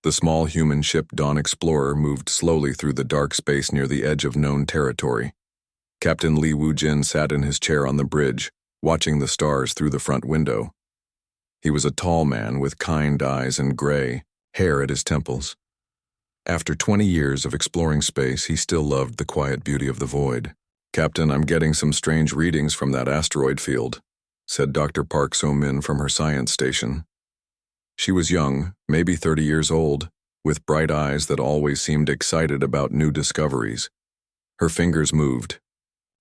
The small human ship Dawn Explorer moved slowly through the dark space near the edge of known territory. Captain Li Wujin sat in his chair on the bridge, watching the stars through the front window. He was a tall man with kind eyes and gray hair at his temples. After 20 years of exploring space, he still loved the quiet beauty of the void. "Captain, I'm getting some strange readings from that asteroid field," said Dr. Park So-min from her science station. She was young, maybe 30 years old, with bright eyes that always seemed excited about new discoveries. Her fingers moved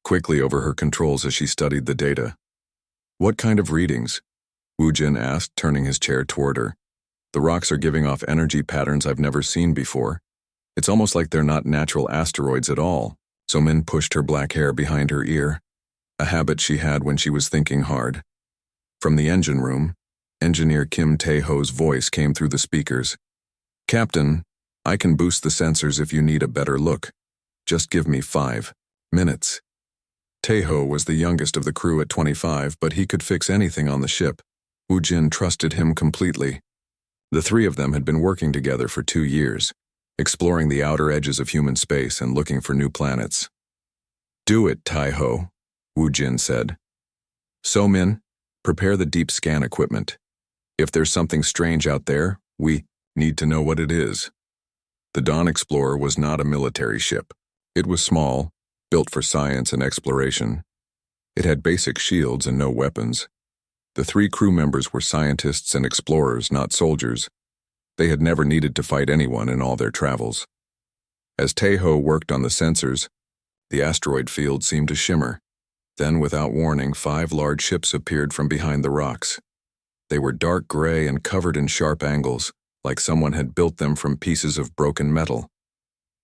quickly over her controls as she studied the data. "What kind of readings?" Wujin asked, turning his chair toward her. "The rocks are giving off energy patterns I've never seen before. It's almost like they're not natural asteroids at all." So-min pushed her black hair behind her ear, a habit she had when she was thinking hard. From the engine room, Engineer Kim Tae-ho's voice came through the speakers. "Captain, I can boost the sensors if you need a better look. Just give me 5 minutes." Tae-ho was the youngest of the crew at 25, but he could fix anything on the ship. Wujin trusted him completely. The three of them had been working together for 2 years, exploring the outer edges of human space and looking for new planets. "Do it, Tae-ho," Wujin said. "So-min, prepare the deep scan equipment. If there's something strange out there, we need to know what it is." The Dawn Explorer was not a military ship. It was small, built for science and exploration. It had basic shields and no weapons. The 3 crew members were scientists and explorers, not soldiers. They had never needed to fight anyone in all their travels. As Tae-ho worked on the sensors, the asteroid field seemed to shimmer. Then, without warning, 5 large ships appeared from behind the rocks. They were dark gray and covered in sharp angles, like someone had built them from pieces of broken metal.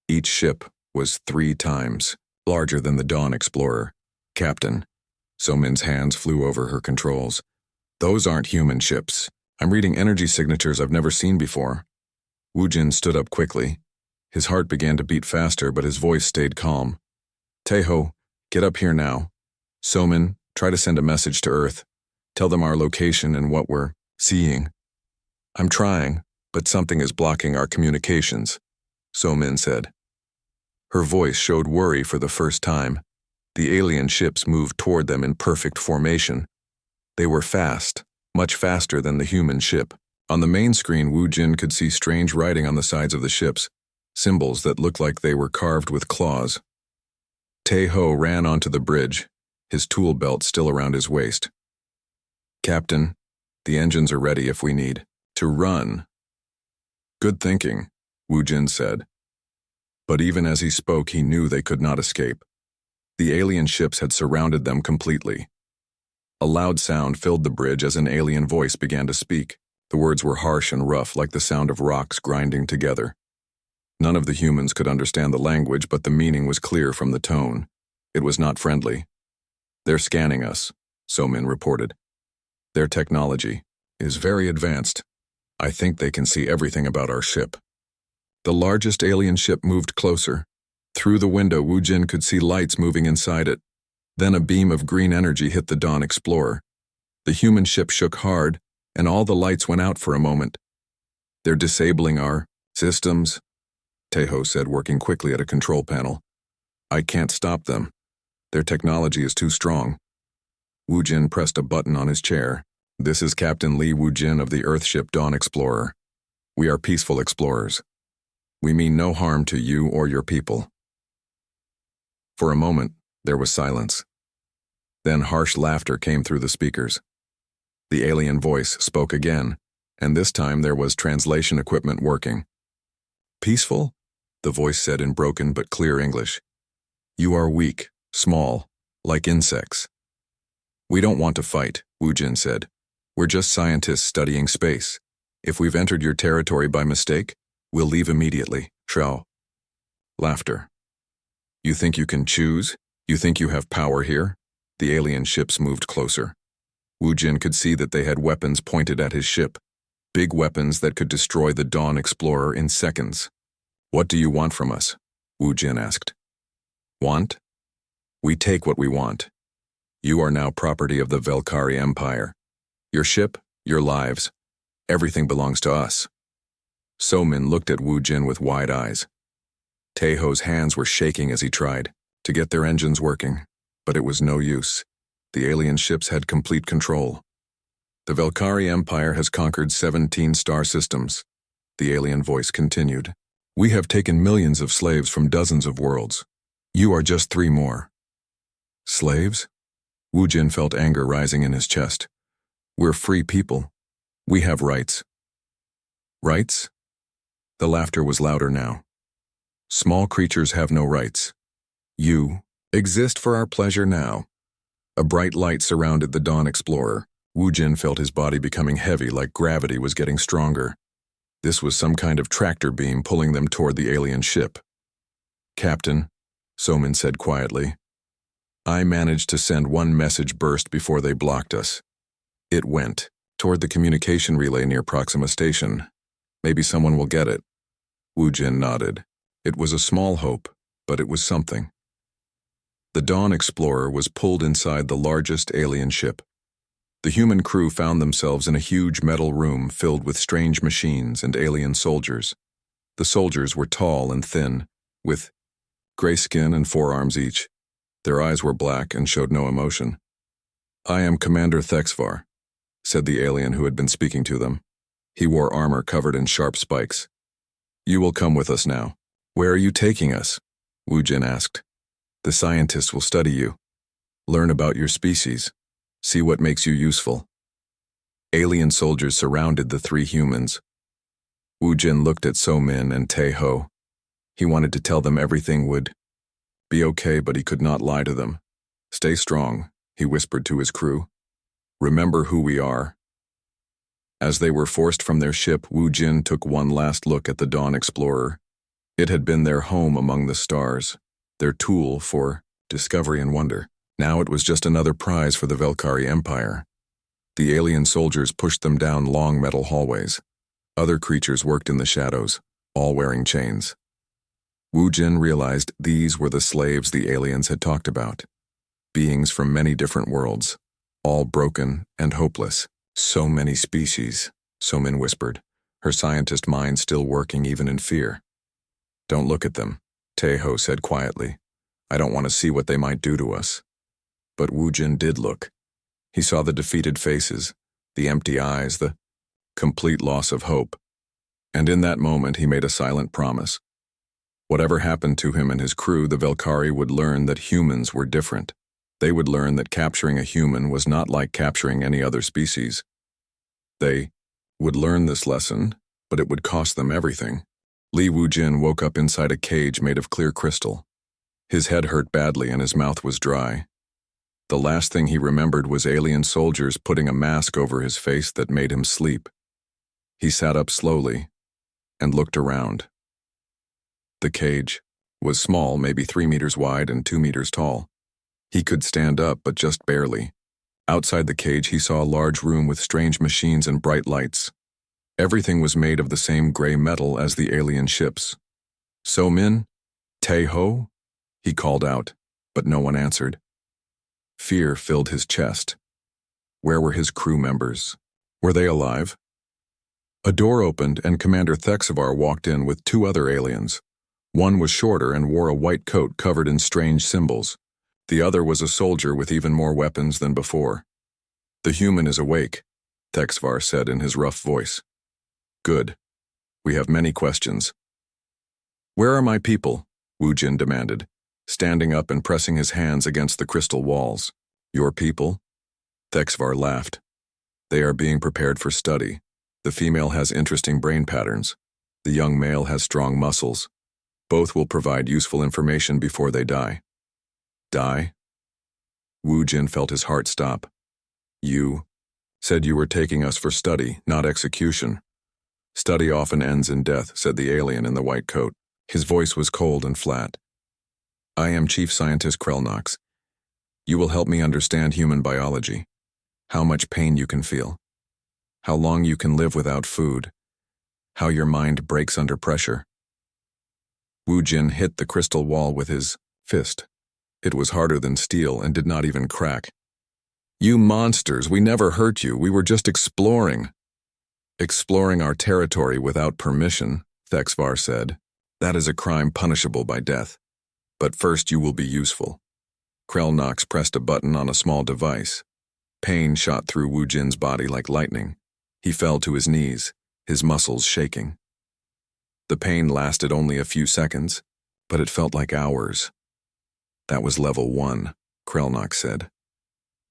Each ship was 3 times larger than the Dawn Explorer. "Captain," So-min's hands flew over her controls. "Those aren't human ships. I'm reading energy signatures I've never seen before." Wujin stood up quickly. His heart began to beat faster, but his voice stayed calm. "Tae-ho, get up here now. So-min, try to send a message to Earth. Tell them our location and what we're seeing." "I'm trying, but something is blocking our communications," So-min said. Her voice showed worry for the first time. The alien ships moved toward them in perfect formation. They were fast, much faster than the human ship. On the main screen, Wujin could see strange writing on the sides of the ships, symbols that looked like they were carved with claws. Tae-ho ran onto the bridge, his tool belt still around his waist. "Captain, the engines are ready if we need to run." "Good thinking," Wujin said. But even as he spoke, he knew they could not escape. The alien ships had surrounded them completely. A loud sound filled the bridge as an alien voice began to speak. The words were harsh and rough, like the sound of rocks grinding together. None of the humans could understand the language, but the meaning was clear from the tone. It was not friendly. "They're scanning us," So-min reported. "Their technology is very advanced. I think they can see everything about our ship." The largest alien ship moved closer. Through the window, Wujin could see lights moving inside it. Then a beam of green energy hit the Dawn Explorer. The human ship shook hard, and all the lights went out for a moment. "They're disabling our systems," Tae-ho said, working quickly at a control panel. "I can't stop them. Their technology is too strong." Wujin pressed a button on his chair. "This is Captain Li Wujin of the Earthship Dawn Explorer. We are peaceful explorers. We mean no harm to you or your people." For a moment, there was silence. Then harsh laughter came through the speakers. The alien voice spoke again, and this time there was translation equipment working. "Peaceful?" the voice said in broken but clear English. "You are weak, small, like insects." "We don't want to fight," Wujin said. "We're just scientists studying space. If we've entered your territory by mistake, we'll leave immediately." Shao. Laughter. "You think you can choose? You think you have power here?" The alien ships moved closer. Wujin could see that they had weapons pointed at his ship, big weapons that could destroy the Dawn Explorer in seconds. "What do you want from us?" Wujin asked. "Want? We take what we want. You are now property of the Velkari Empire. Your ship, your lives, everything belongs to us." So-min looked at Wu Jin with wide eyes. Taeho's hands were shaking as he tried to get their engines working, but it was no use. The alien ships had complete control. The Velkari Empire has conquered 17 star systems. The alien voice continued. We have taken millions of slaves from dozens of worlds. You are just 3 more. Slaves? Wu Jin felt anger rising in his chest. We're free people. We have rights. Rights? The laughter was louder now. Small creatures have no rights. You exist for our pleasure now. A bright light surrounded the Dawn Explorer. Wu Jin felt his body becoming heavy like gravity was getting stronger. This was some kind of tractor beam pulling them toward the alien ship. Captain, So-min said quietly, I managed to send one message burst before they blocked us. It went toward the communication relay near Proxima Station. Maybe someone will get it. Wu Jin nodded. It was a small hope, but it was something. The Dawn Explorer was pulled inside the largest alien ship. The human crew found themselves in a huge metal room filled with strange machines and alien soldiers. The soldiers were tall and thin, with gray skin and 4 arms each. Their eyes were black and showed no emotion. I am Commander Thexvar, said the alien who had been speaking to them. He wore armor covered in sharp spikes. You will come with us now. Where are you taking us? Wu Jin asked. The scientists will study you. Learn about your species. See what makes you useful. Alien soldiers surrounded the 3 humans. Wu Jin looked at So-min and Taeho. He wanted to tell them everything would be okay, but he could not lie to them. Stay strong, he whispered to his crew. Remember who we are. As they were forced from their ship, Wu Jin took one last look at the Dawn Explorer. It had been their home among the stars, their tool for discovery and wonder. Now it was just another prize for the Velkari Empire. The alien soldiers pushed them down long metal hallways. Other creatures worked in the shadows, all wearing chains. Wu Jin realized these were the slaves the aliens had talked about. Beings from many different worlds, all broken and hopeless. So many species, So-min whispered, her scientist mind still working even in fear. Don't look at them, Taeho said quietly. I don't want to see what they might do to us. But Wu Jin did look. He saw the defeated faces, the empty eyes, the complete loss of hope. And in that moment he made a silent promise. Whatever happened to him and his crew, the Velkari would learn that humans were different. They would learn that capturing a human was not like capturing any other species. They would learn this lesson, but it would cost them everything. Li Wu Jin woke up inside a cage made of clear crystal. His head hurt badly and his mouth was dry. The last thing he remembered was alien soldiers putting a mask over his face that made him sleep. He sat up slowly and looked around. The cage was small, maybe 3 meters wide and 2 meters tall. He could stand up, but just barely. Outside the cage, he saw a large room with strange machines and bright lights. Everything was made of the same gray metal as the alien ships. So-min? Taeho? He called out, but no one answered. Fear filled his chest. Where were his crew members? Were they alive? A door opened and Commander Thexvar walked in with 2 other aliens. One was shorter and wore a white coat covered in strange symbols. The other was a soldier with even more weapons than before. The human is awake, Thexvar said in his rough voice. Good. We have many questions. Where are my people? Wu Jin demanded, standing up and pressing his hands against the crystal walls. Your people? Thexvar laughed. They are being prepared for study. The female has interesting brain patterns. The young male has strong muscles. Both will provide useful information before they die. Die? Wu Jin felt his heart stop. You said you were taking us for study, not execution. Study often ends in death, said the alien in the white coat. His voice was cold and flat. I am Chief Scientist Krelnox. You will help me understand human biology. How much pain you can feel. How long you can live without food. How your mind breaks under pressure. Wu Jin hit the crystal wall with his fist. It was harder than steel and did not even crack. You monsters, we never hurt you. We were just exploring. Exploring our territory without permission, Thexvar said. That is a crime punishable by death. But first you will be useful. Krelnox pressed a button on a small device. Pain shot through Wu Jin's body like lightning. He fell to his knees, his muscles shaking. The pain lasted only a few seconds, but it felt like hours. That was level 1, Krelnox said.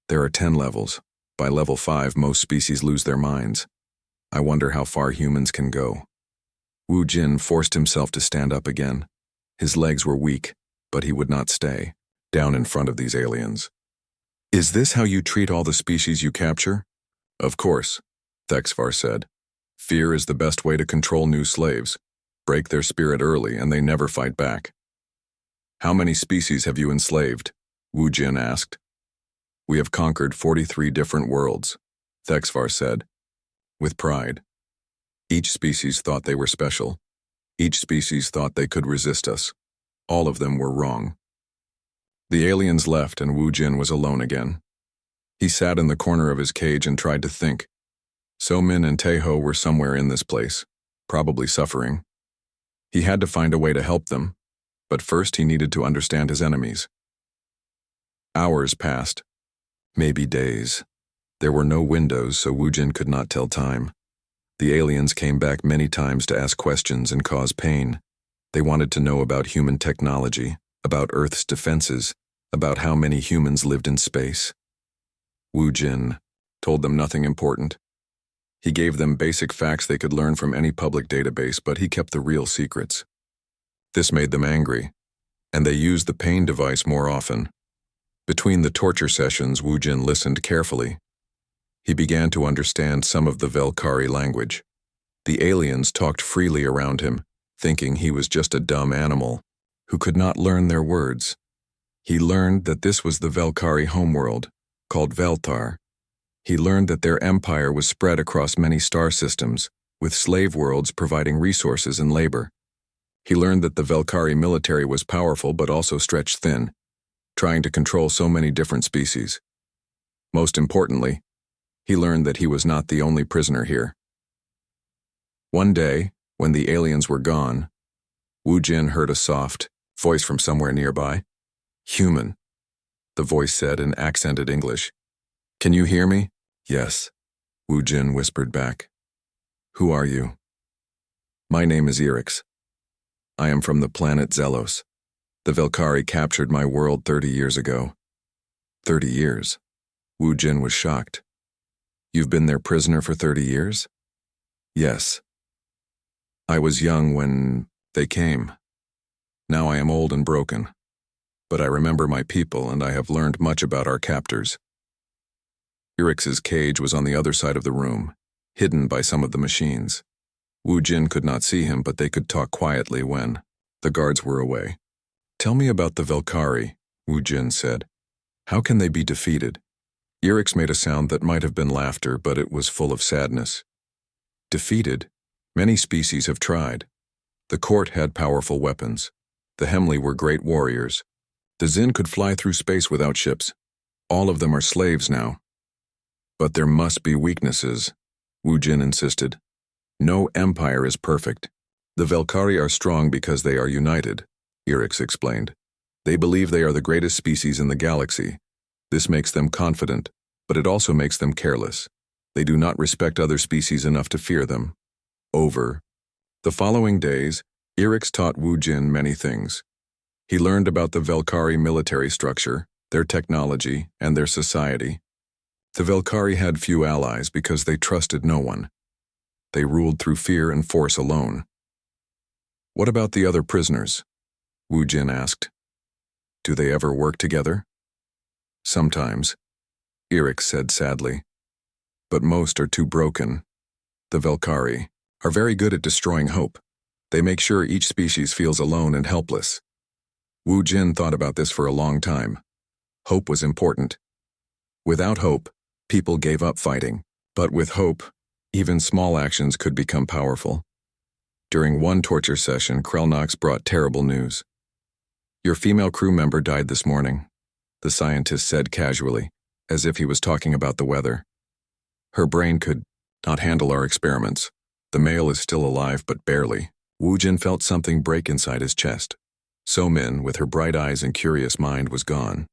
There are 10 levels. By level 5, most species lose their minds. I wonder how far humans can go. Wu Jin forced himself to stand up again. His legs were weak, but he would not stay, down in front of these aliens. Is this how you treat all the species you capture? Of course, Thexvar said. Fear is the best way to control new slaves. Break their spirit early and they never fight back. How many species have you enslaved? Wu Jin asked. We have conquered 43 different worlds, Thexvar said, with pride. Each species thought they were special. Each species thought they could resist us. All of them were wrong. The aliens left and Wu Jin was alone again. He sat in the corner of his cage and tried to think. So Min and Taeho were somewhere in this place, probably suffering. He had to find a way to help them, but first he needed to understand his enemies. Hours passed, maybe days. There were no windows, so Wu Jin could not tell time. The aliens came back many times to ask questions and cause pain. They wanted to know about human technology, about Earth's defenses, about how many humans lived in space. Wu Jin told them nothing important. He gave them basic facts they could learn from any public database, but he kept the real secrets. This made them angry, and they used the pain device more often. Between the torture sessions, Wu Jin listened carefully. He began to understand some of the Velkari language. The aliens talked freely around him, thinking he was just a dumb animal who could not learn their words. He learned that this was the Velkari homeworld, called Veltar. He learned that their empire was spread across many star systems, with slave worlds providing resources and labor. He learned that the Velkari military was powerful but also stretched thin, trying to control so many different species. Most importantly, he learned that he was not the only prisoner here. One day, when the aliens were gone, Wu Jin heard a soft voice from somewhere nearby. Human, the voice said in accented English. Can you hear me? Yes, Wu Jin whispered back. Who are you? My name is Orcs. I am from the planet Zelos. The Velkari captured my world 30 years ago. 30 years? Wu Jin was shocked. You've been their prisoner for 30 years? Yes. I was young when they came. Now I am old and broken. But I remember my people and I have learned much about our captors. Orcs's cage was on the other side of the room, hidden by some of the machines. Wu Jin could not see him, but they could talk quietly when the guards were away. Tell me about the Velkari, Wu Jin said. How can they be defeated? Orcs made a sound that might have been laughter, but it was full of sadness. Defeated? Many species have tried. The court had powerful weapons. The Hemli were great warriors. The Zin could fly through space without ships. All of them are slaves now. But there must be weaknesses, Wu Jin insisted. No empire is perfect. The Velkari are strong because they are united, Orcs explained. They believe they are the greatest species in the galaxy. This makes them confident, but it also makes them careless. They do not respect other species enough to fear them. Over. The following days, Orcs taught Wu Jin many things. He learned about the Velkari military structure, their technology, and their society. The Velkari had few allies because they trusted no one. They ruled through fear and force alone. What about the other prisoners? Wu Jin asked. Do they ever work together? Sometimes, Orcs said sadly. But most are too broken. The Velkari are very good at destroying hope. They make sure each species feels alone and helpless. Wu Jin thought about this for a long time. Hope was important. Without hope, people gave up fighting. But with hope, even small actions could become powerful. During one torture session, Krelnox brought terrible news. Your female crew member died this morning, the scientist said casually, as if he was talking about the weather. Her brain could not handle our experiments. The male is still alive, but barely. Wu Jin felt something break inside his chest. So-min, with her bright eyes and curious mind, was gone.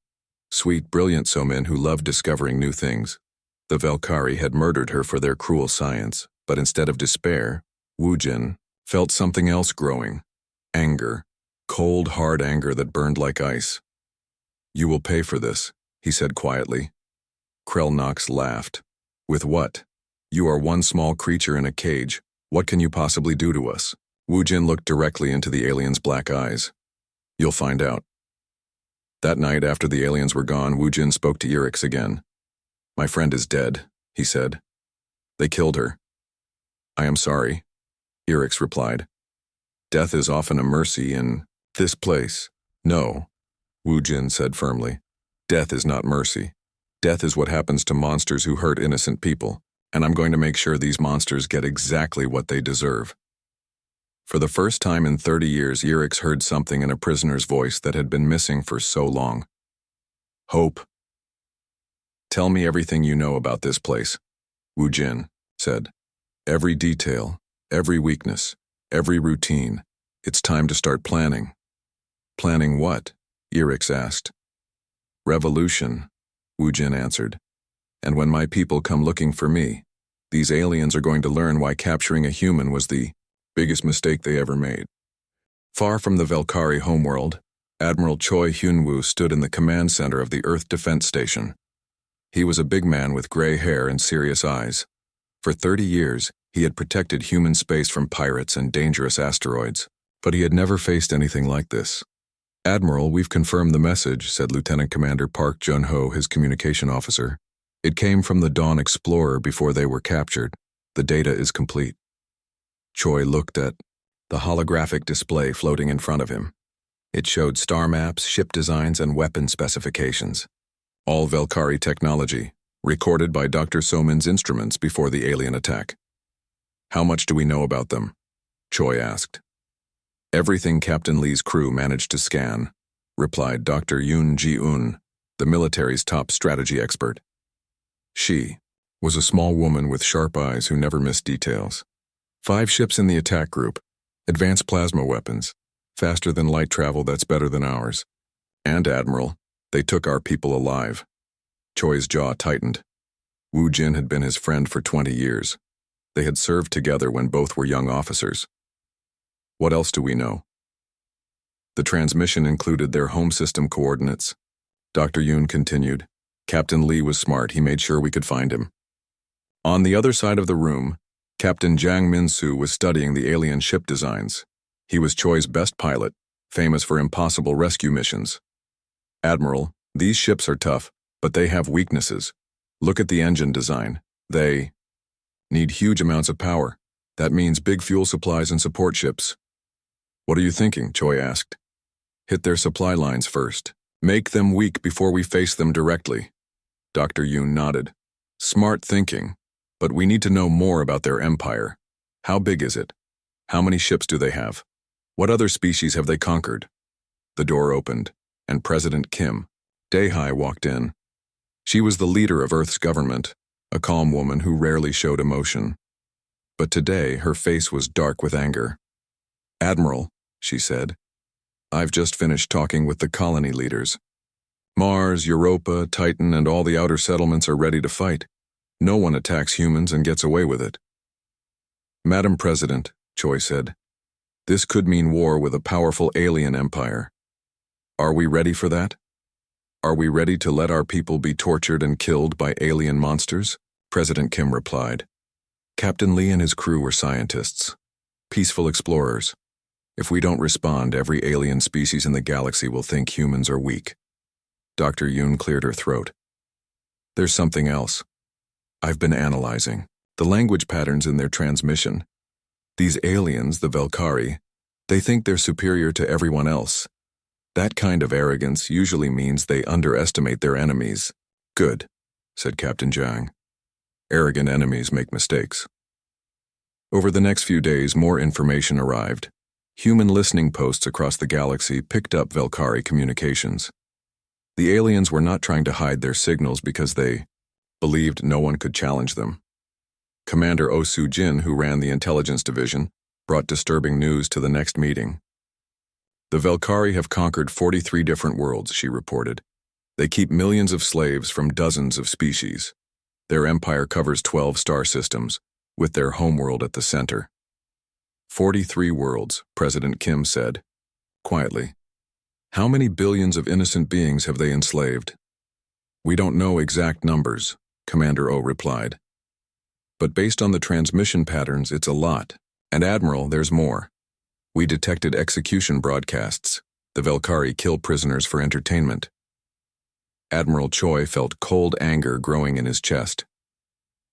Sweet, brilliant So-min who loved discovering new things. The Valkyrie had murdered her for their cruel science, but instead of despair, Wu Jin felt something else growing. Anger. Cold, hard anger that burned like ice. "You will pay for this," he said quietly. Krell Knox laughed. "With what? You are one small creature in a cage. What can you possibly do to us?" Wu Jin looked directly into the alien's black eyes. "You'll find out." That night, after the aliens were gone, Wu Jin spoke to Orcs again. "My friend is dead," he said. "They killed her." "I am sorry," Orcs replied. "Death is often a mercy in this place." "No," Wu Jin said firmly. "Death is not mercy. Death is what happens to monsters who hurt innocent people, and I'm going to make sure these monsters get exactly what they deserve." For the first time in 30 years, Orcs heard something in a prisoner's voice that had been missing for so long. "Hope. Tell me everything you know about this place," Wu Jin said. "Every detail, every weakness, every routine. It's time to start planning." "Planning what?" Orcs asked. "Revolution," Wu Jin answered. "And when my people come looking for me, these aliens are going to learn why capturing a human was the biggest mistake they ever made." Far from the Valkyrie homeworld, Admiral Choi Hyun-woo stood in the command center of the Earth Defense Station. He was a big man with gray hair and serious eyes. For 30 years, he had protected human space from pirates and dangerous asteroids, but he had never faced anything like this. "Admiral, we've confirmed the message," said Lieutenant Commander Park Jun-ho, his communication officer. "It came from the Dawn Explorer before they were captured. The data is complete." Choi looked at the holographic display floating in front of him. It showed star maps, ship designs, and weapon specifications. All Valkyrie technology, recorded by Dr. So-min's instruments before the alien attack. "How much do we know about them?" Choi asked. "Everything Captain Lee's crew managed to scan," replied Dr. Yoon Ji-un, the military's top strategy expert. She was a small woman with sharp eyes who never missed details. 5 ships in the attack group, advanced plasma weapons, faster than light travel that's better than ours. And Admiral, they took our people alive. Choi's jaw tightened. Wu Jin had been his friend for 20 years. They had served together when both were young officers. "What else do we know?" "The transmission included their home system coordinates." Dr. Yoon continued. "Captain Lee was smart. He made sure we could find him." On the other side of the room, Captain Jang Min-soo was studying the alien ship designs. He was Choi's best pilot, famous for impossible rescue missions. "Admiral, these ships are tough, but they have weaknesses. Look at the engine design. They need huge amounts of power. That means big fuel supplies and support ships." "What are you thinking?" Choi asked. "Hit their supply lines first. Make them weak before we face them directly." Dr. Yoon nodded. "Smart thinking, but we need to know more about their empire. How big is it? How many ships do they have? What other species have they conquered?" The door opened, and President Kim Dae-hai walked in. She was the leader of Earth's government, a calm woman who rarely showed emotion. But today, her face was dark with anger. "Admiral," she said, "I've just finished talking with the colony leaders. Mars, Europa, Titan, and all the outer settlements are ready to fight. No one attacks humans and gets away with it." "Madam President," Choi said, "this could mean war with a powerful alien empire. Are we ready for that? Are we ready to let our people be tortured and killed by alien monsters?" President Kim replied. "Captain Lee and his crew were scientists, peaceful explorers. If we don't respond, every alien species in the galaxy will think humans are weak." Dr. Yoon cleared her throat. "There's something else. I've been analyzing the language patterns in their transmission. These aliens, the Valkyrie, they think they're superior to everyone else. That kind of arrogance usually means they underestimate their enemies." "Good," said Captain Jang. "Arrogant enemies make mistakes." Over the next few days, more information arrived. Human listening posts across the galaxy picked up Valkyrie communications. The aliens were not trying to hide their signals because they believed no one could challenge them. Commander Osu Jin, who ran the intelligence division, brought disturbing news to the next meeting. The Velkari have conquered 43 different worlds, she reported. They keep millions of slaves from dozens of species. Their empire covers 12 star systems, with their homeworld at the center. 43 worlds, President Kim said, quietly. How many billions of innocent beings have they enslaved? We don't know exact numbers, Commander O replied. But based on the transmission patterns, it's a lot. And Admiral, there's more. We detected execution broadcasts. The Velkari kill prisoners for entertainment. Admiral Choi felt cold anger growing in his chest.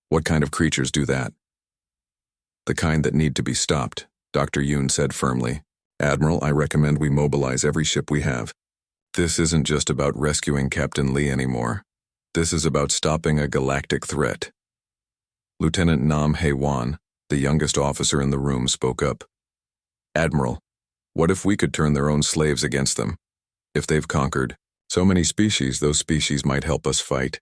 What kind of creatures do that? The kind that need to be stopped, Dr. Yoon said firmly. Admiral, I recommend we mobilize every ship we have. This isn't just about rescuing Captain Lee anymore. This is about stopping a galactic threat. Lieutenant Nam Hae-won, the youngest officer in the room, spoke up. Admiral, what if we could turn their own slaves against them? If they've conquered so many species, those species might help us fight.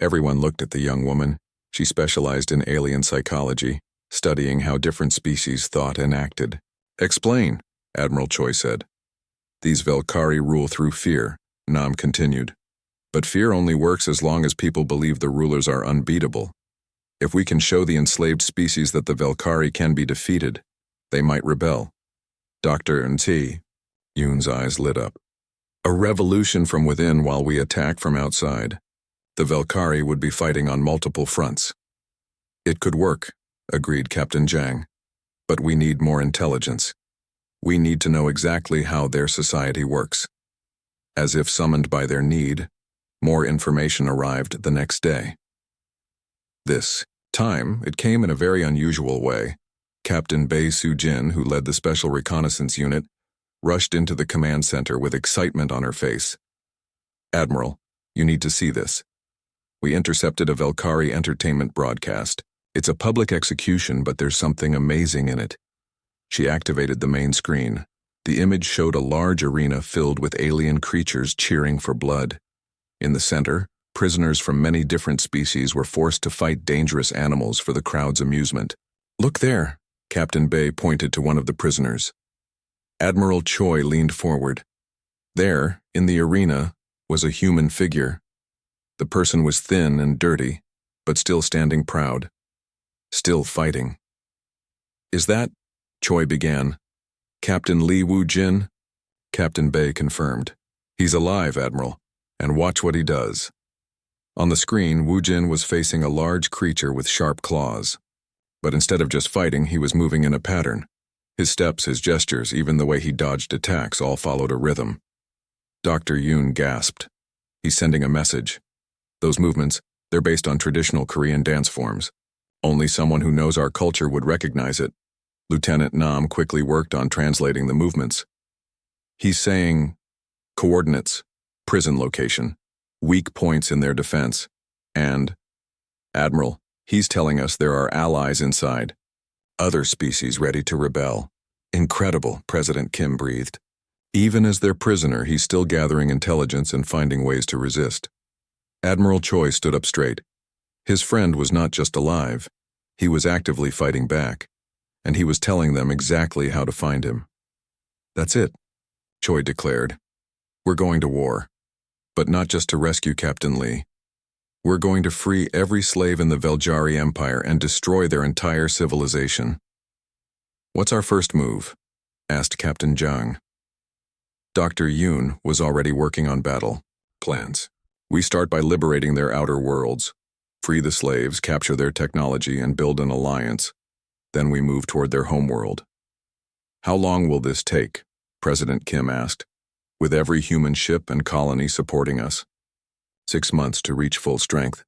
Everyone looked at the young woman. She specialized in alien psychology, studying how different species thought and acted. Explain, Admiral Choi said. These Velkari rule through fear, Nam continued. But fear only works as long as people believe the rulers are unbeatable. If we can show the enslaved species that the Velkari can be defeated, they might rebel. Dr. N.T. Yoon's eyes lit up. A revolution from within while we attack from outside. The Velkari would be fighting on multiple fronts. It could work, agreed Captain Jang. But we need more intelligence. We need to know exactly how their society works. As if summoned by their need, more information arrived the next day. This time, it came in a very unusual way. Captain Bae Soo-jin, who led the Special Reconnaissance Unit, rushed into the command center with excitement on her face. Admiral, you need to see this. We intercepted a Velkari entertainment broadcast. It's a public execution, but there's something amazing in it. She activated the main screen. The image showed a large arena filled with alien creatures cheering for blood. In the center, prisoners from many different species were forced to fight dangerous animals for the crowd's amusement. Look there, Captain Bae pointed to one of the prisoners. Admiral Choi leaned forward. There, in the arena, was a human figure. The person was thin and dirty, but still standing proud. Still fighting. Is that, Choi began. Captain Lee Woo-jin? Captain Bae confirmed. He's alive, Admiral, and watch what he does. On the screen, Woo-jin was facing a large creature with sharp claws. But instead of just fighting, he was moving in a pattern. His steps, his gestures, even the way he dodged attacks all followed a rhythm. Dr. Yoon gasped. He's sending a message. Those movements, they're based on traditional Korean dance forms. Only someone who knows our culture would recognize it. Lieutenant Nam quickly worked on translating the movements. He's saying, coordinates, prison location, weak points in their defense, and, Admiral, he's telling us there are allies inside. Other species ready to rebel. Incredible, President Kim breathed. Even as their prisoner, he's still gathering intelligence and finding ways to resist. Admiral Choi stood up straight. His friend was not just alive, he was actively fighting back, and he was telling them exactly how to find him. That's it, Choi declared. We're going to war. But not just to rescue Captain Lee. We're going to free every slave in the Veljari Empire and destroy their entire civilization. What's our first move? Asked Captain Jang. Dr. Yoon was already working on battle plans. We start by liberating their outer worlds, free the slaves, capture their technology, and build an alliance. Then we move toward their homeworld. How long will this take? President Kim asked. With every human ship and colony supporting us. 6 months to reach full strength,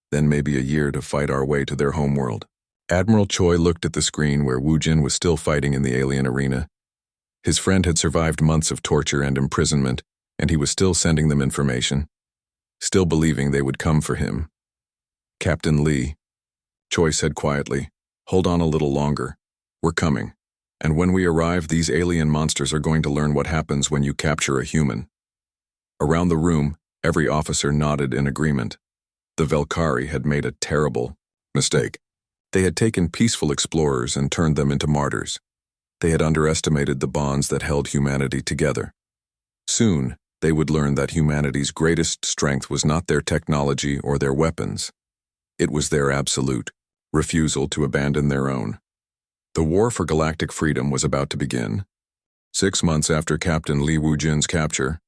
then maybe a year to fight our way to their homeworld. Admiral Choi looked at the screen where Woo-jin was still fighting in the alien arena. His friend had survived months of torture and imprisonment, and he was still sending them information, still believing they would come for him. Captain Lee, Choi said quietly, hold on a little longer. We're coming. And when we arrive, these alien monsters are going to learn what happens when you capture a human. Around the room, every officer nodded in agreement. The Velkari had made a terrible mistake. They had taken peaceful explorers and turned them into martyrs. They had underestimated the bonds that held humanity together. Soon, they would learn that humanity's greatest strength was not their technology or their weapons. It was their absolute refusal to abandon their own. The war for galactic freedom was about to begin. 6 months after Captain Li Wujin's capture,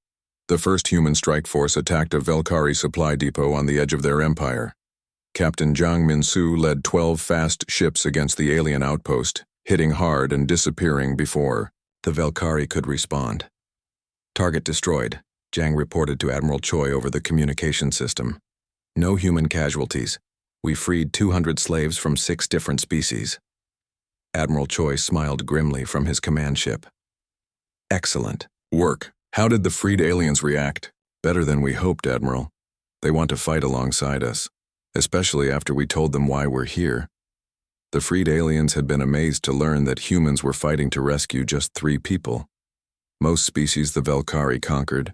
the first human strike force attacked a Velkari supply depot on the edge of their empire. Captain Zhang Minsu led 12 fast ships against the alien outpost, hitting hard and disappearing before the Velkari could respond. Target destroyed, Zhang reported to Admiral Choi over the communication system. No human casualties. We freed 200 slaves from 6 different species. Admiral Choi smiled grimly from his command ship. Excellent work. How did the freed aliens react? Better than we hoped, Admiral. They want to fight alongside us, especially after we told them why we're here. The freed aliens had been amazed to learn that humans were fighting to rescue just 3 people. Most species the Velkari conquered,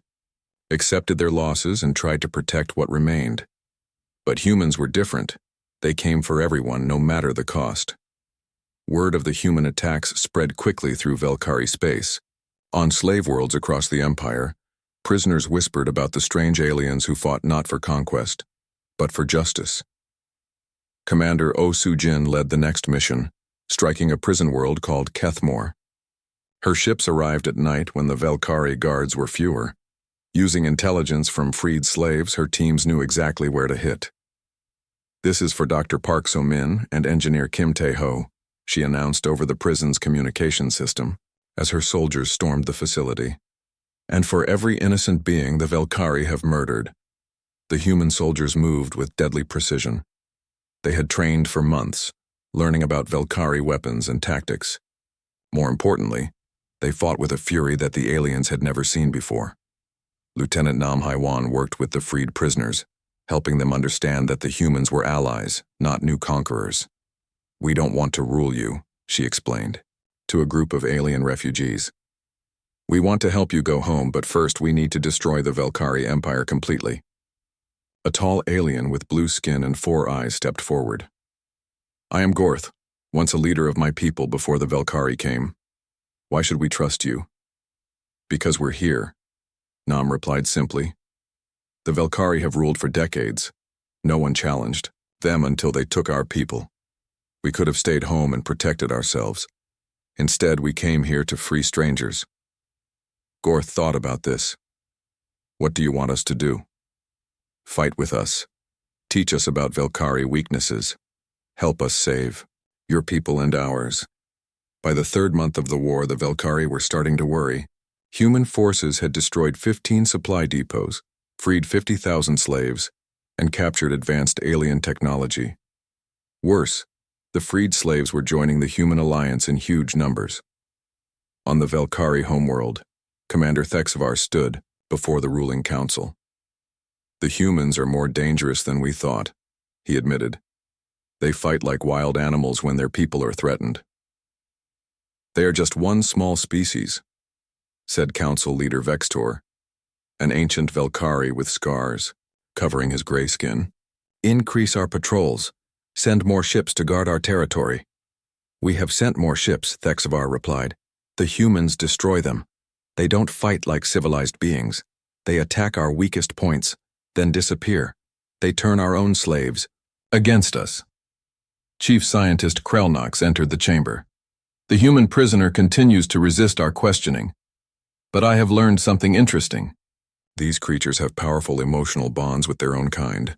accepted their losses and tried to protect what remained. But humans were different. They came for everyone, no matter the cost. Word of the human attacks spread quickly through Velkari space. On slave worlds across the Empire, prisoners whispered about the strange aliens who fought not for conquest, but for justice. Commander Oh Soo-jin led the next mission, striking a prison world called Kethmore. Her ships arrived at night when the Velkari guards were fewer. Using intelligence from freed slaves, her teams knew exactly where to hit. This is for Dr. Park So-min and Engineer Kim Tae-ho, she announced over the prison's communication system, as her soldiers stormed the facility. And for every innocent being the Velkari have murdered. The human soldiers moved with deadly precision. They had trained for months, learning about Velkari weapons and tactics. More importantly, they fought with a fury that the aliens had never seen before. Lieutenant Nam Haiwan worked with the freed prisoners, helping them understand that the humans were allies, not new conquerors. "We don't want to rule you," she explained, to a group of alien refugees. "We want to help you go home, but first we need to destroy the Velkari Empire completely." A tall alien with blue skin and 4 eyes stepped forward. "I am Gorth, once a leader of my people before the Velkari came. Why should we trust you?" "Because we're here," Nam replied simply. "The Velkari have ruled for decades. No one challenged them until they took our people. We could have stayed home and protected ourselves. Instead, we came here to free strangers." Gorth thought about this. "What do you want us to do?" "Fight with us. Teach us about Velkari weaknesses. Help us save your people and ours." By the 3rd month of the war, the Velkari were starting to worry. Human forces had destroyed 15 supply depots, freed 50,000 slaves, and captured advanced alien technology. Worse, the freed slaves were joining the human alliance in huge numbers. On the Velkari homeworld, Commander Thexvar stood before the ruling council. "The humans are more dangerous than we thought," he admitted. "They fight like wild animals when their people are threatened." "They are just one small species," said Council Leader Vextor, an ancient Velkari with scars covering his gray skin. "Increase our patrols. Send more ships to guard our territory." "We have sent more ships," Thexvar replied. "The humans destroy them. They don't fight like civilized beings. They attack our weakest points, then disappear. They turn our own slaves against us." Chief Scientist Krelnox entered the chamber. "The human prisoner continues to resist our questioning. But I have learned something interesting. These creatures have powerful emotional bonds with their own kind.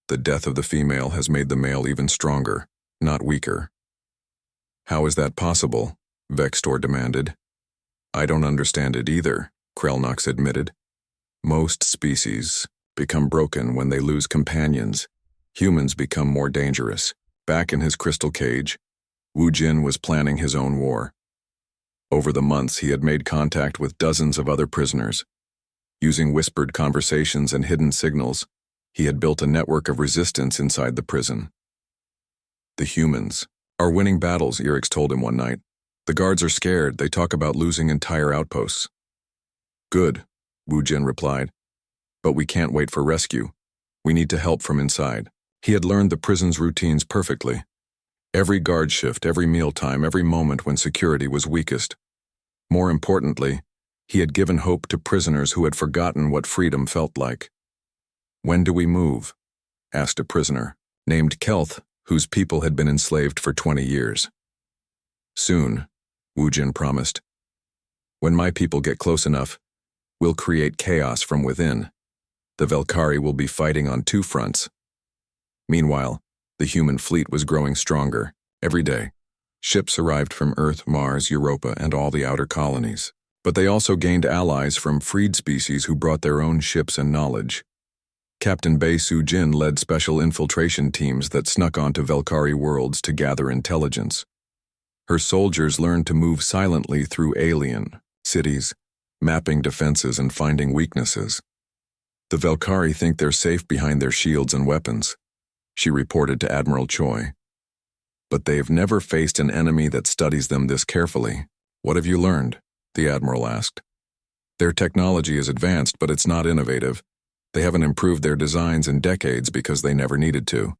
The death of the female has made the male even stronger, not weaker." "How is that possible?" Vextor demanded. "I don't understand it either," Krelnox admitted. "Most species become broken when they lose companions. Humans become more dangerous." Back in his crystal cage, Wu Jin was planning his own war. Over the months, he had made contact with dozens of other prisoners. Using whispered conversations and hidden signals, he had built a network of resistance inside the prison. "The humans are winning battles," Erix told him one night. "The guards are scared. They talk about losing entire outposts." "Good," Wu Jin replied. "But we can't wait for rescue. We need to help from inside." He had learned the prison's routines perfectly. Every guard shift, every mealtime, every moment when security was weakest. More importantly, he had given hope to prisoners who had forgotten what freedom felt like. "When do we move?" asked a prisoner, named Kelth, whose people had been enslaved for 20 years. "Soon," Wu Jin promised. "When my people get close enough, we'll create chaos from within. The Velkari will be fighting on two fronts." Meanwhile, the human fleet was growing stronger. Every day, ships arrived from Earth, Mars, Europa, and all the outer colonies. But they also gained allies from freed species who brought their own ships and knowledge. Captain Bei Su Jin led special infiltration teams that snuck onto Velkari worlds to gather intelligence. Her soldiers learned to move silently through alien cities, mapping defenses and finding weaknesses. "The Velkari think they're safe behind their shields and weapons," she reported to Admiral Choi. "But they've never faced an enemy that studies them this carefully." "What have you learned?" the Admiral asked. "Their technology is advanced, but it's not innovative. They haven't improved their designs in decades because they never needed to.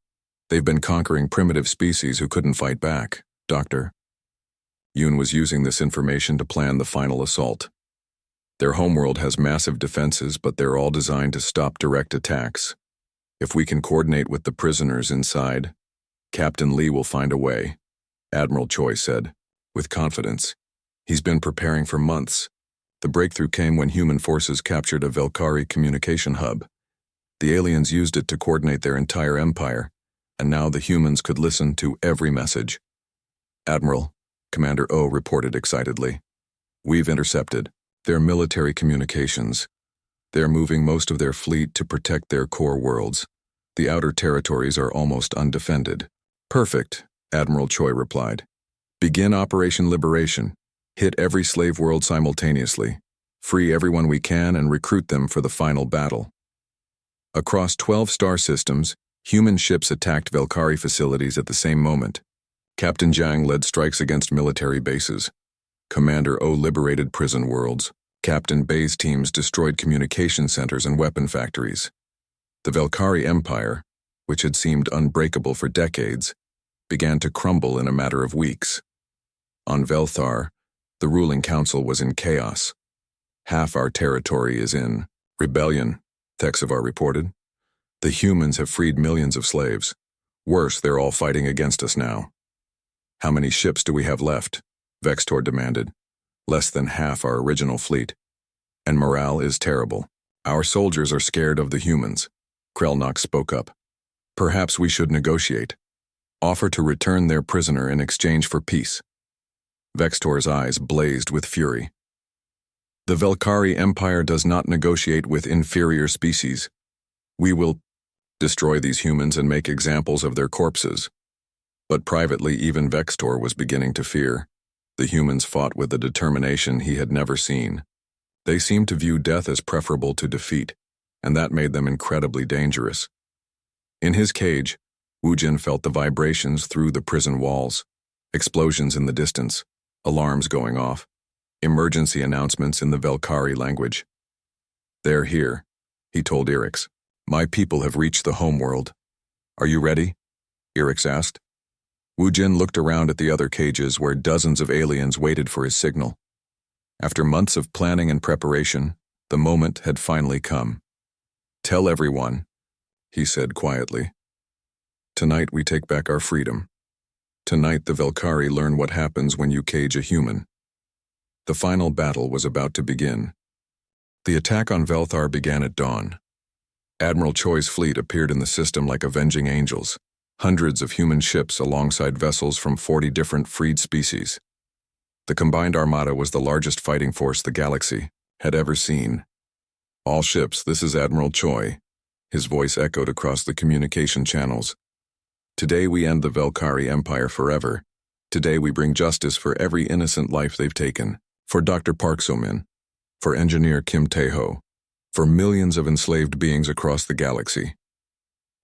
They've been conquering primitive species who couldn't fight back, Doctor." Yoon was using this information to plan the final assault. "Their homeworld has massive defenses, but they're all designed to stop direct attacks. If we can coordinate with the prisoners inside, Captain Lee will find a way," Admiral Choi said, with confidence. "He's been preparing for months. The breakthrough came when human forces captured a Velkari communication hub. The aliens used it to coordinate their entire empire, and now the humans could listen to every message." "Admiral," Commander O reported excitedly, "we've intercepted their military communications. They're moving most of their fleet to protect their core worlds. The outer territories are almost undefended." "Perfect," Admiral Choi replied. "Begin Operation Liberation. Hit every slave world simultaneously. Free everyone we can and recruit them for the final battle." Across 12 star systems, human ships attacked Velkari facilities at the same moment. Captain Zhang led strikes against military bases. Commander O liberated prison worlds. Captain Bei's teams destroyed communication centers and weapon factories. The Velkari Empire, which had seemed unbreakable for decades, began to crumble in a matter of weeks. On Velthar, the ruling council was in chaos. "Half our territory is in rebellion," Thexavar reported. "The humans have freed millions of slaves. Worse, they're all fighting against us now." "How many ships do we have left?" Vextor demanded. "Less than half our original fleet. And morale is terrible. Our soldiers are scared of the humans." Krelnok spoke up. "Perhaps we should negotiate. Offer to return their prisoner in exchange for peace." Vextor's eyes blazed with fury. "The Velkari Empire does not negotiate with inferior species. We will destroy these humans and make examples of their corpses." But privately, even Vextor was beginning to fear. The humans fought with a determination he had never seen. They seemed to view death as preferable to defeat, and that made them incredibly dangerous. In his cage, Wu Jin felt the vibrations through the prison walls, explosions in the distance, alarms going off, emergency announcements in the Velkari language. "They're here," he told Irix. "My people have reached the homeworld. Are you ready?" Irix asked. Wu Jin looked around at the other cages where dozens of aliens waited for his signal. After months of planning and preparation, the moment had finally come. "Tell everyone," he said quietly. "Tonight we take back our freedom. Tonight the Velkari learn what happens when you cage a human." The final battle was about to begin. The attack on Velthar began at dawn. Admiral Choi's fleet appeared in the system like avenging angels, hundreds of human ships alongside vessels from 40 different freed species. The combined armada was the largest fighting force the galaxy had ever seen. "All ships, this is Admiral Choi," his voice echoed across the communication channels. "Today we end the Velkari Empire forever. Today we bring justice for every innocent life they've taken. For Dr. Park So-min. For Engineer Kim Tae-ho. For millions of enslaved beings across the galaxy."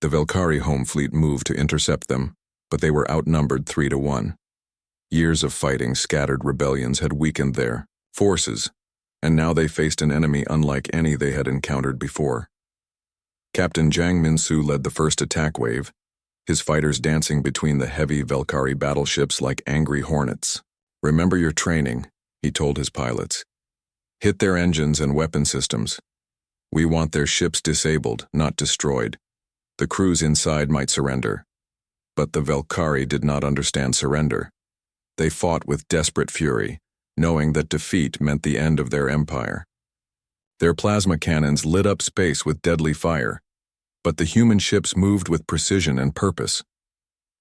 The Velkari home fleet moved to intercept them, but they were outnumbered 3-1. Years of fighting scattered rebellions had weakened their forces, and now they faced an enemy unlike any they had encountered before. Captain Jiang Min-su led the first attack wave, his fighters dancing between the heavy Velkari battleships like angry hornets. "Remember your training," he told his pilots. "Hit their engines and weapon systems. We want their ships disabled, not destroyed. The crews inside might surrender." But the Velkari did not understand surrender. They fought with desperate fury, knowing that defeat meant the end of their empire. Their plasma cannons lit up space with deadly fire, but the human ships moved with precision and purpose.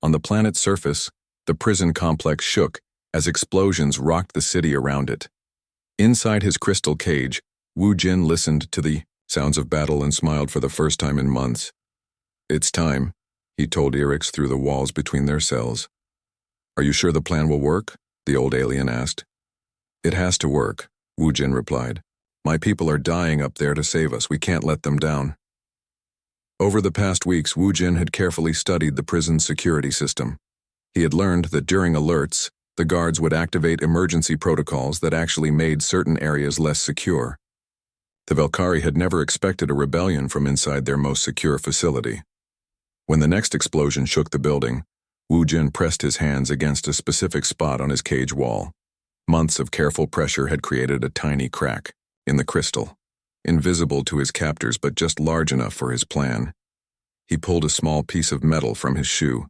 On the planet's surface, the prison complex shook as explosions rocked the city around it. Inside his crystal cage, Wu Jin listened to the sounds of battle and smiled for the first time in months. "It's time," he told Orcs through the walls between their cells. "Are you sure the plan will work?" the old alien asked. "It has to work," Wu Jin replied. "My people are dying up there to save us. We can't let them down." Over the past weeks, Wu Jin had carefully studied the prison's security system. He had learned that during alerts, the guards would activate emergency protocols that actually made certain areas less secure. The Velkari had never expected a rebellion from inside their most secure facility. When the next explosion shook the building, Wu Jin pressed his hands against a specific spot on his cage wall. Months of careful pressure had created a tiny crack in the crystal, invisible to his captors but just large enough for his plan. He pulled a small piece of metal from his shoe,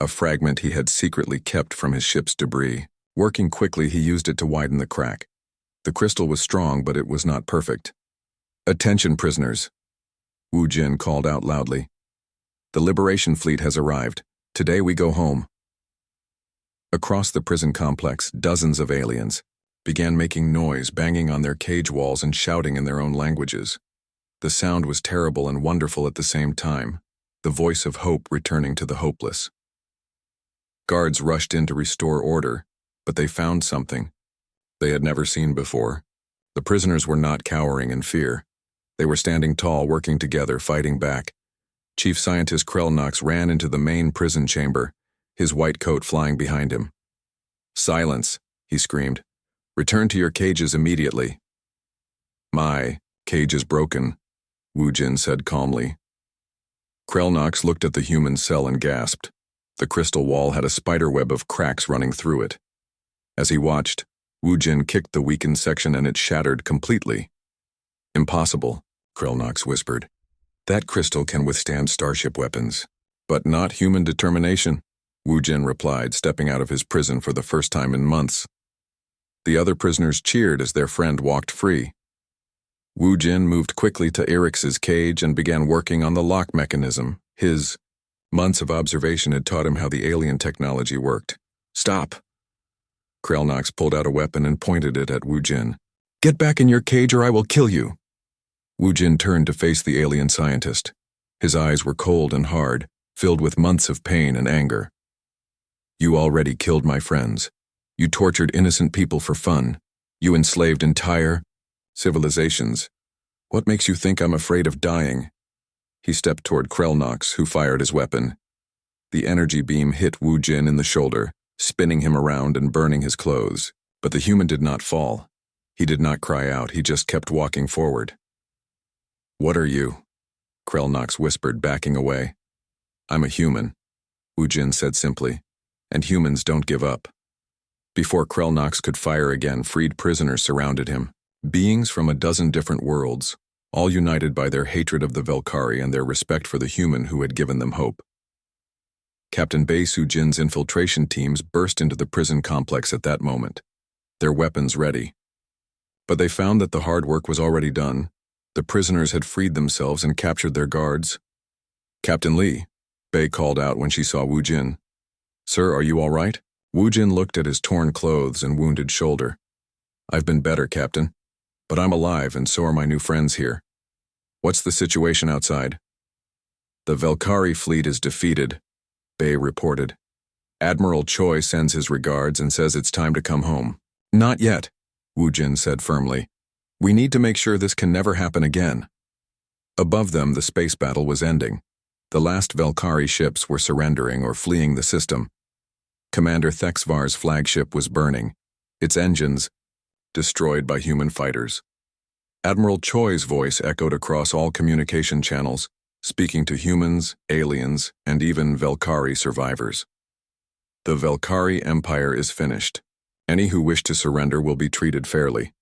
a fragment he had secretly kept from his ship's debris. Working quickly, he used it to widen the crack. The crystal was strong, but it was not perfect. "Attention, prisoners," Wu Jin called out loudly. "The Liberation Fleet has arrived. Today we go home." Across the prison complex, dozens of aliens began making noise, banging on their cage walls and shouting in their own languages. The sound was terrible and wonderful at the same time, the voice of hope returning to the hopeless. Guards rushed in to restore order, but they found something they had never seen before. The prisoners were not cowering in fear. They were standing tall, working together, fighting back. Chief Scientist Krelnox ran into the main prison chamber, his white coat flying behind him. "Silence," he screamed. "Return to your cages immediately." "My cage is broken," Wu Jin said calmly. Krelnox looked at the human cell and gasped. The crystal wall had a spiderweb of cracks running through it. As he watched, Wu Jin kicked the weakened section and it shattered completely. "Impossible," Krelnox whispered. "That crystal can withstand starship weapons, but not human determination," Wu Jin replied, stepping out of his prison for the first time in months. The other prisoners cheered as their friend walked free. Wu Jin moved quickly to Eric's cage and began working on the lock mechanism. His months of observation had taught him how the alien technology worked. "Stop!" Krelnox pulled out a weapon and pointed it at Wu Jin. "Get back in your cage or I will kill you." Wu Jin turned to face the alien scientist. His eyes were cold and hard, filled with months of pain and anger. "You already killed my friends. You tortured innocent people for fun. You enslaved entire civilizations. What makes you think I'm afraid of dying?" He stepped toward Krelnox, who fired his weapon. The energy beam hit Wu Jin in the shoulder, spinning him around and burning his clothes. But the human did not fall. He did not cry out, he just kept walking forward. "What are you?" Krelnox whispered, backing away. "I'm a human," Wu Jin said simply, "and humans don't give up." Before Krelnox could fire again, freed prisoners surrounded him. Beings from a dozen different worlds, all united by their hatred of the Velkari and their respect for the human who had given them hope. Captain Bei Su-jin's infiltration teams burst into the prison complex at that moment, their weapons ready. But they found that the hard work was already done. The prisoners had freed themselves and captured their guards. "Captain Lee," Bei called out when she saw Wu Jin. "Sir, are you all right?" Wu Jin looked at his torn clothes and wounded shoulder. "I've been better, Captain. But I'm alive, and so are my new friends here. What's the situation outside?" "The Velkari fleet is defeated," Bei reported. "Admiral Choi sends his regards and says it's time to come home." "Not yet," Wu Jin said firmly. "We need to make sure this can never happen again." Above them, the space battle was ending. The last Velkari ships were surrendering or fleeing the system. Commander Thexvar's flagship was burning, its engines destroyed by human fighters. Admiral Choi's voice echoed across all communication channels, speaking to humans, aliens, and even Velkari survivors. The Velkari Empire is finished. Any who wish to surrender will be treated fairly.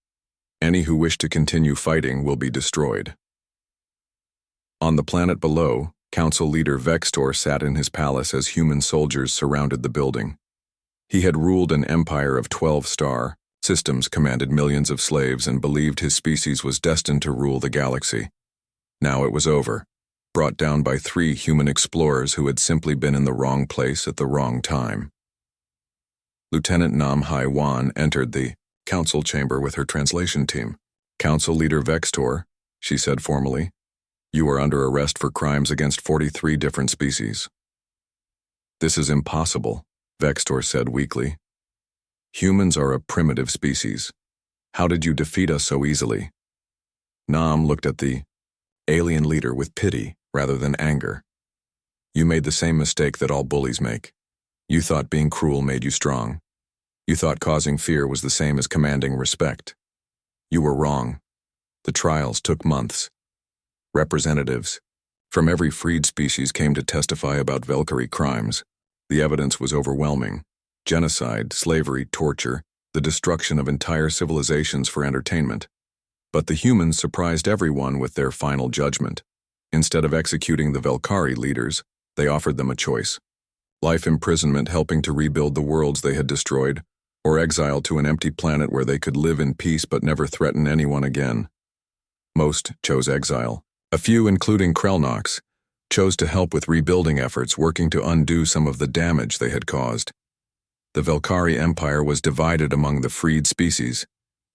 Any who wish to continue fighting will be destroyed. On the planet below, Council Leader Vextor sat in his palace as human soldiers surrounded the building. He had ruled an empire of 12-star systems, commanded millions of slaves, and believed his species was destined to rule the galaxy. Now it was over, brought down by 3 human explorers who had simply been in the wrong place at the wrong time. Lieutenant Nam Hai Wan entered the council chamber with her translation team. "Council Leader Vextor," she said formally, "you are under arrest for crimes against 43 different species." "This is impossible," Vextor said weakly. "Humans are a primitive species. How did you defeat us so easily?" Nam looked at the alien leader with pity rather than anger. "You made the same mistake that all bullies make. You thought being cruel made you strong. You thought causing fear was the same as commanding respect. You were wrong. The trials took months. Representatives from every freed species came to testify about Velkari crimes. The evidence was overwhelming. Genocide, slavery, torture, the destruction of entire civilizations for entertainment. But the humans surprised everyone with their final judgment. Instead of executing the Velkari leaders, they offered them a choice: life imprisonment helping to rebuild the worlds they had destroyed, or exile to an empty planet where they could live in peace but never threaten anyone again. Most chose exile. A few, including Krelnox, chose to help with rebuilding efforts, working to undo some of the damage they had caused. The Velkari Empire was divided among the freed species,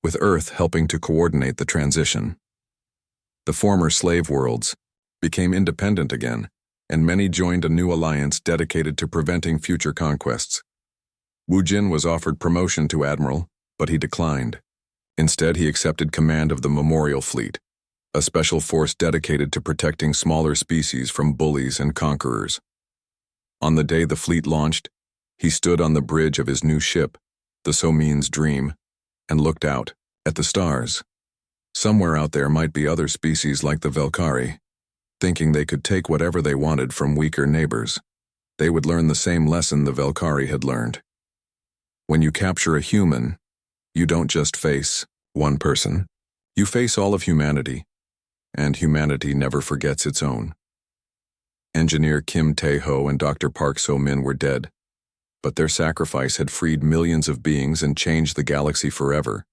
with Earth helping to coordinate the transition. The former slave worlds became independent again, and many joined a new alliance dedicated to preventing future conquests. Wu Jin was offered promotion to admiral, but he declined. Instead, he accepted command of the Memorial Fleet, a special force dedicated to protecting smaller species from bullies and conquerors. On the day the fleet launched, he stood on the bridge of his new ship, the Somin's Dream, and looked out at the stars. Somewhere out there might be other species like the Velkari, thinking they could take whatever they wanted from weaker neighbors. They would learn the same lesson the Velkari had learned. When you capture a human, you don't just face one person. You face all of humanity, and humanity never forgets its own. Engineer Kim Tae-ho and Dr. Park So-min were dead, but their sacrifice had freed millions of beings and changed the galaxy forever.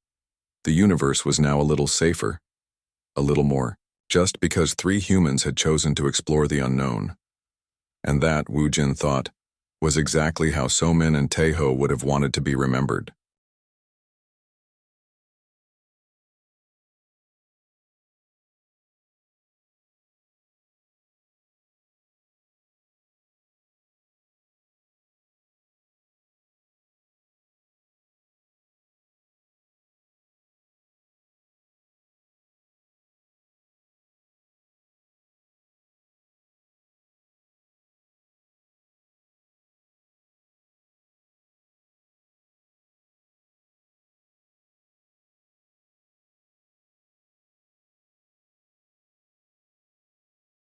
The universe was now a little safer, a little more, just because 3 humans had chosen to explore the unknown. And that, Wu Jin thought, was exactly how So-min and Tae-ho would have wanted to be remembered.